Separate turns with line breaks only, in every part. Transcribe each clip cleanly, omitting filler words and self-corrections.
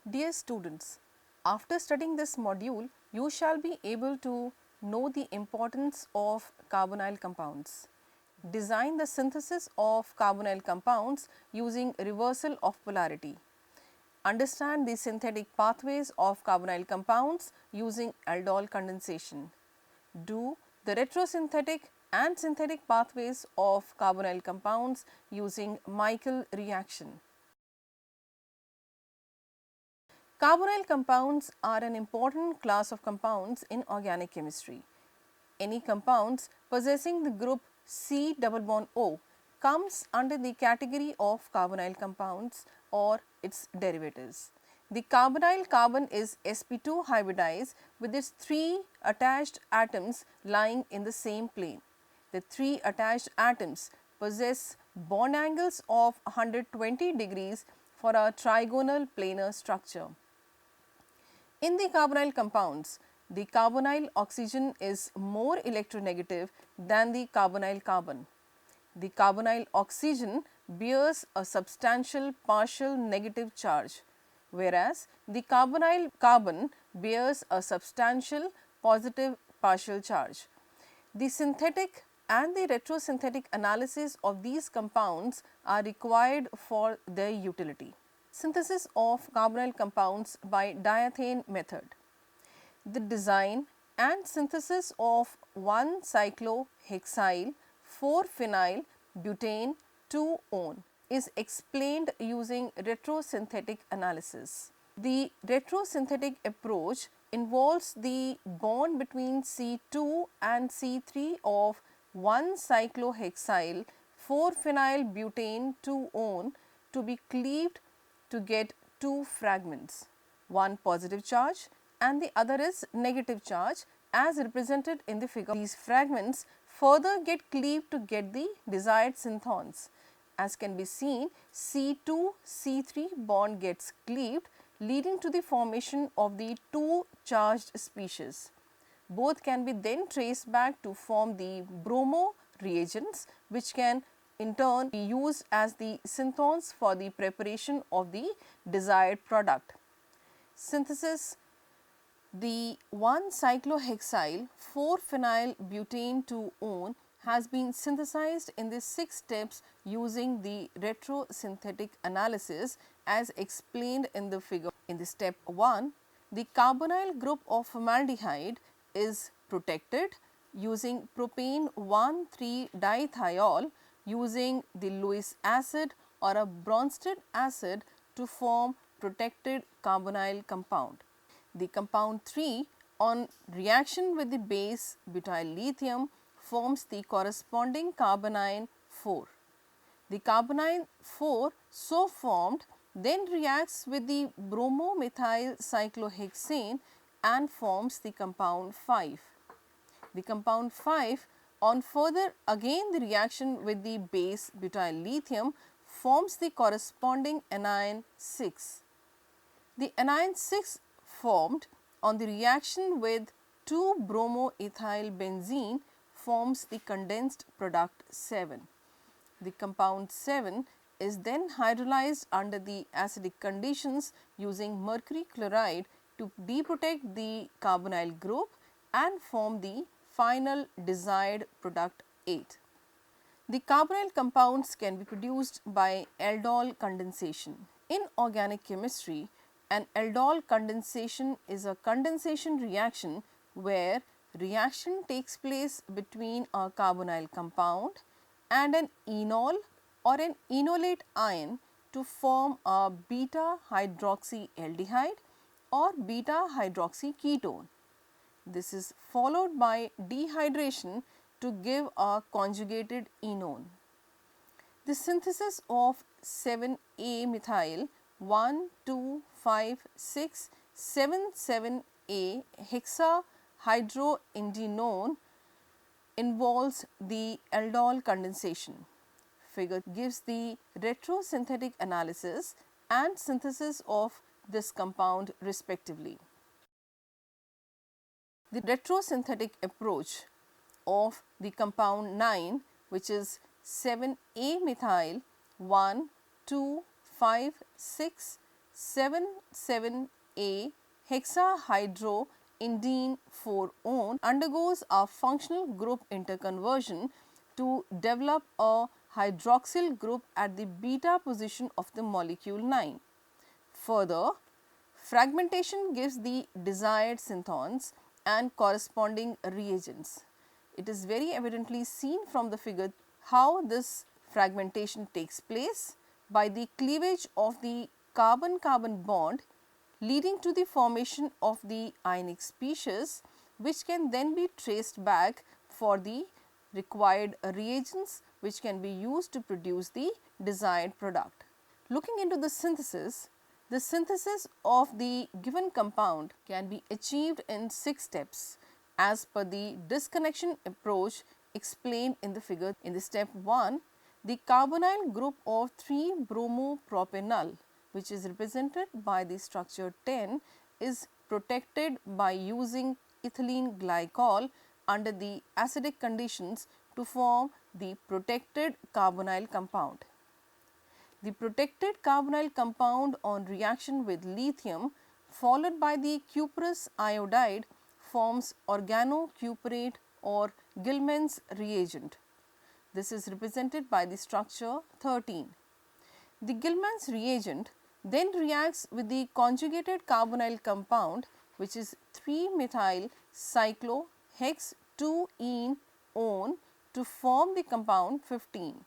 Dear students, after studying this module, you shall be able to know the importance of carbonyl compounds. Design the synthesis of carbonyl compounds using reversal of polarity. Understand the synthetic pathways of carbonyl compounds using aldol condensation. Do the retrosynthetic and synthetic pathways of carbonyl compounds using Michael reaction. Carbonyl compounds are an important class of compounds in organic chemistry. Any compounds possessing the group C double bond O comes under the category of carbonyl compounds or its derivatives. The carbonyl carbon is sp2 hybridized with its 3 attached atoms lying in the same plane. The 3 attached atoms possess bond angles of 120 degrees for a trigonal planar structure. In the carbonyl compounds, the carbonyl oxygen is more electronegative than the carbonyl carbon. The carbonyl oxygen bears a substantial partial negative charge, whereas the carbonyl carbon bears a substantial positive partial charge. The synthetic and the retrosynthetic analysis of these compounds are required for their utility. Synthesis of carbonyl compounds by diathane method. The design and synthesis of 1-cyclohexyl 4-phenyl butane 2-one is explained using retrosynthetic analysis. The retrosynthetic approach involves the bond between C2 and C3 of 1-cyclohexyl 4-phenyl butane 2-one to be cleaved to get two fragments, one positive charge and the other is negative charge as represented in the figure. These fragments further get cleaved to get the desired synthons. As can be seen, C2-C3 bond gets cleaved, leading to the formation of the two charged species. Both can be then traced back to form the bromo reagents, which can in turn be used as the synthons for the preparation of the desired product. Synthesis. The 1-cyclohexyl 4-phenyl butane 2-one has been synthesized in the 6 steps using the retrosynthetic analysis as explained in the figure. In the step 1, the carbonyl group of formaldehyde is protected using propane 1,3-dithiol using the Lewis acid or a Bronsted acid to form protected carbonyl compound. The compound 3 on reaction with the base butyl lithium forms the corresponding carbonyl 4. The carbonyl 4 so formed then reacts with the bromomethyl cyclohexane and forms the compound 5. The compound 5 on further again the reaction with the base butyl lithium forms the corresponding anion 6. The anion 6 formed on the reaction with 2-bromoethyl benzene forms the condensed product 7. The compound 7 is then hydrolyzed under the acidic conditions using mercury chloride to deprotect the carbonyl group and form the final desired product 8. The carbonyl compounds can be produced by aldol condensation. In organic chemistry, an aldol condensation is a condensation reaction where reaction takes place between a carbonyl compound and an enol or an enolate ion to form a beta hydroxyaldehyde or beta hydroxy ketone. This is followed by dehydration to give a conjugated enone. The synthesis of 7A methyl 1,2,5,6,7,7A hexahydroindienone involves the aldol condensation. Figure gives the retrosynthetic analysis and synthesis of this compound respectively. The retrosynthetic approach of the compound 9, which is 7A methyl 1,2,5,6, M-07A hexahydroindene 4-one undergoes a functional group interconversion to develop a hydroxyl group at the beta position of the molecule 9. Further, fragmentation gives the desired synthons and corresponding reagents. It is very evidently seen from the figure how this fragmentation takes place by the cleavage of the carbon-carbon bond leading to the formation of the ionic species, which can then be traced back for the required reagents which can be used to produce the desired product. Looking into the synthesis of the given compound can be achieved in 6 steps as per the disconnection approach explained in the figure. In the step 1, the carbonyl group of 3-bromopropanol, which is represented by the structure 10, is protected by using ethylene glycol under the acidic conditions to form the protected carbonyl compound. The protected carbonyl compound on reaction with lithium followed by the cuprous iodide forms organocuprate or Gilman's reagent. This is represented by the structure 13. The Gilman's reagent then reacts with the conjugated carbonyl compound, which is 3-methyl cyclohexene-one to form the compound 15.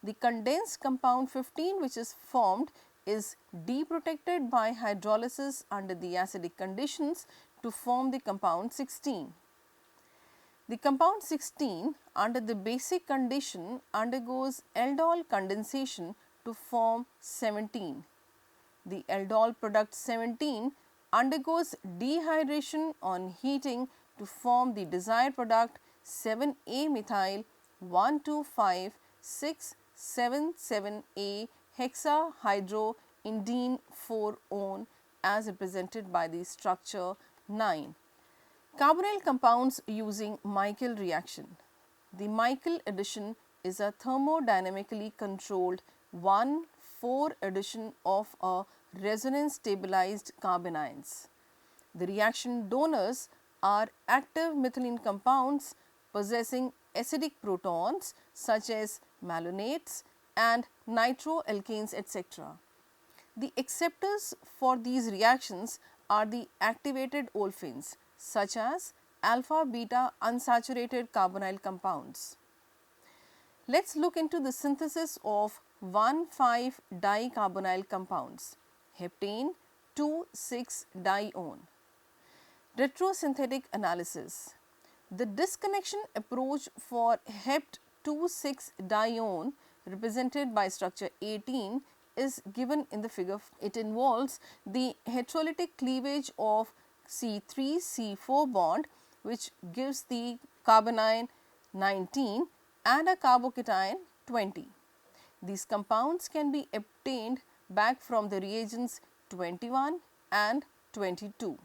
The condensed compound 15 which is formed is deprotected by hydrolysis under the acidic conditions to form the compound 16. The compound 16 under the basic condition undergoes Aldol condensation to form 17. The Aldol product 17 undergoes dehydration on heating to form the desired product 7-A-methyl 1,2,5,6,7,7-A hexahydroindene 4-one as represented by the structure 9. Carbonyl compounds using Michael reaction. The Michael addition is a thermodynamically controlled 1,4 addition of a resonance stabilized carbanions. The reaction donors are active methylene compounds possessing acidic protons such as malonates and nitroalkanes, etc. The acceptors for these reactions are the activated olefins such as alpha beta unsaturated carbonyl compounds. Let us look into the synthesis of 1,5-dicarbonyl compounds, heptane 2,6-dione. Retrosynthetic analysis. The disconnection approach for hept 2,6-dione represented by structure 18 is given in the figure. It involves the heterolytic cleavage of C3-C4 bond which gives the carbanion 19 and a carbocation 20. These compounds can be obtained back from the reagents 21 and 22.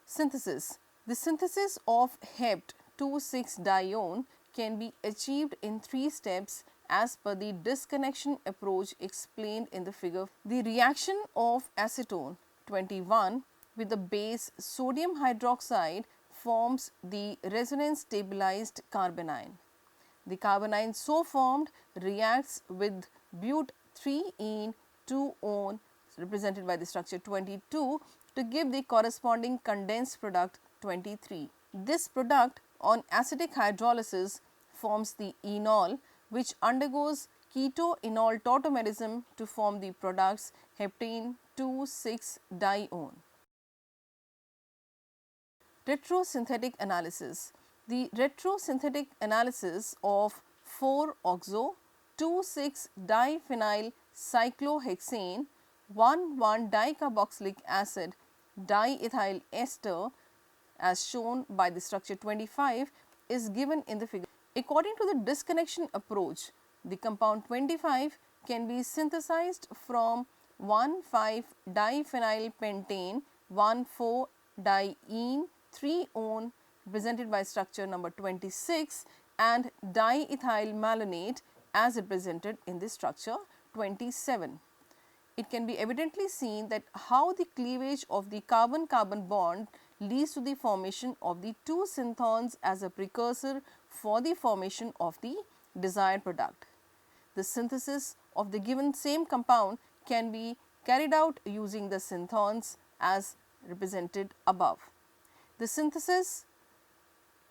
Synthesis. The synthesis of hept 2,6-dione can be achieved in 3 steps as per the disconnection approach explained in the figure. The reaction of acetone 21 with the base sodium hydroxide forms the resonance stabilized carbanion. The carbanion so formed reacts with but 3-ene-2-one represented by the structure 22 to give the corresponding condensed product 23. This product on acidic hydrolysis forms the enol which undergoes keto-enol tautomerism to form the products heptane 2,6-dione. Retrosynthetic analysis. The retrosynthetic analysis of 4-oxo 2,6-diphenyl cyclohexane 1,1-dicarboxylic acid diethyl ester as shown by the structure 25 is given in the figure. According to the disconnection approach, the compound 25 can be synthesized from 1,5-diphenylpentane 1,4-diene 3-one represented by structure number 26 and diethyl malonate as represented in the structure 27. it can be evidently seen that how the cleavage of the carbon-carbon bond leads to the formation of the two synthons as a precursor for the formation of the desired product. The synthesis of the given same compound can be carried out using the synthons as represented above. The synthesis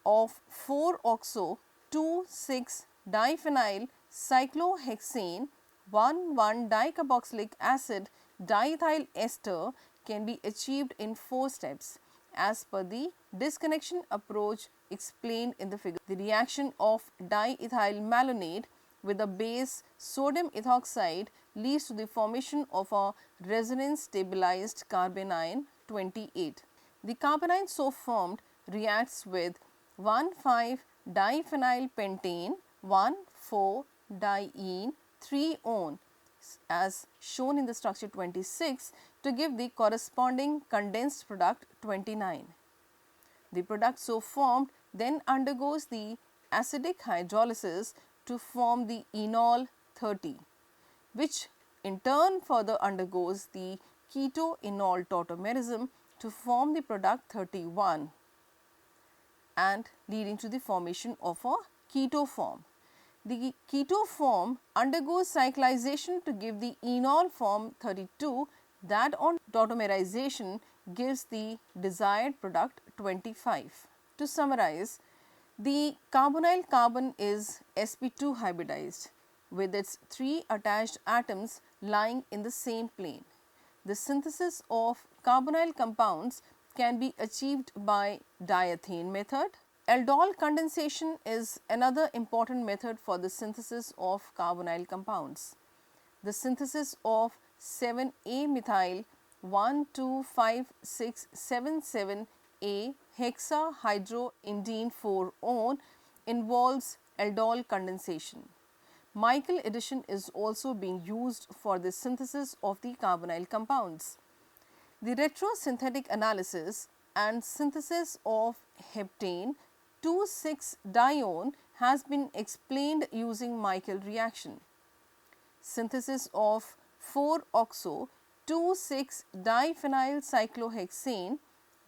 of 4-oxo-2,6-diphenyl cyclohexane 1,1-dicarboxylic acid diethyl ester can be achieved in 4 steps as per the disconnection approach explained in the figure. The reaction of diethyl malonate with the base sodium ethoxide leads to the formation of a resonance stabilized carbanion 28. The carbanion so formed reacts with 1,5-diphenyl pentane 1,4-diene 3-one as shown in the structure 26 to give the corresponding condensed product 29. The product so formed then undergoes the acidic hydrolysis to form the enol 30, which in turn further undergoes the keto-enol tautomerism to form the product 31 and leading to the formation of a keto form. The keto form undergoes cyclization to give the enol form 32 that on tautomerization gives the desired product 25. To summarize, the carbonyl carbon is sp2 hybridized with its 3 attached atoms lying in the same plane. The synthesis of carbonyl compounds can be achieved by diathane method. Aldol condensation is another important method for the synthesis of carbonyl compounds. The synthesis of 7-A-methyl 1,2,5,6,7,7-A hexahydroindene 4-one involves aldol condensation. Michael addition is also being used for the synthesis of the carbonyl compounds. The retrosynthetic analysis and synthesis of heptane 2,6-dione has been explained using Michael reaction. Synthesis of 4-oxo-2,6-diphenyl cyclohexane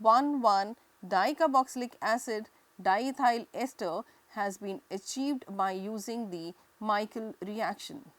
1,1-dicarboxylic acid diethyl ester has been achieved by using the Michael reaction.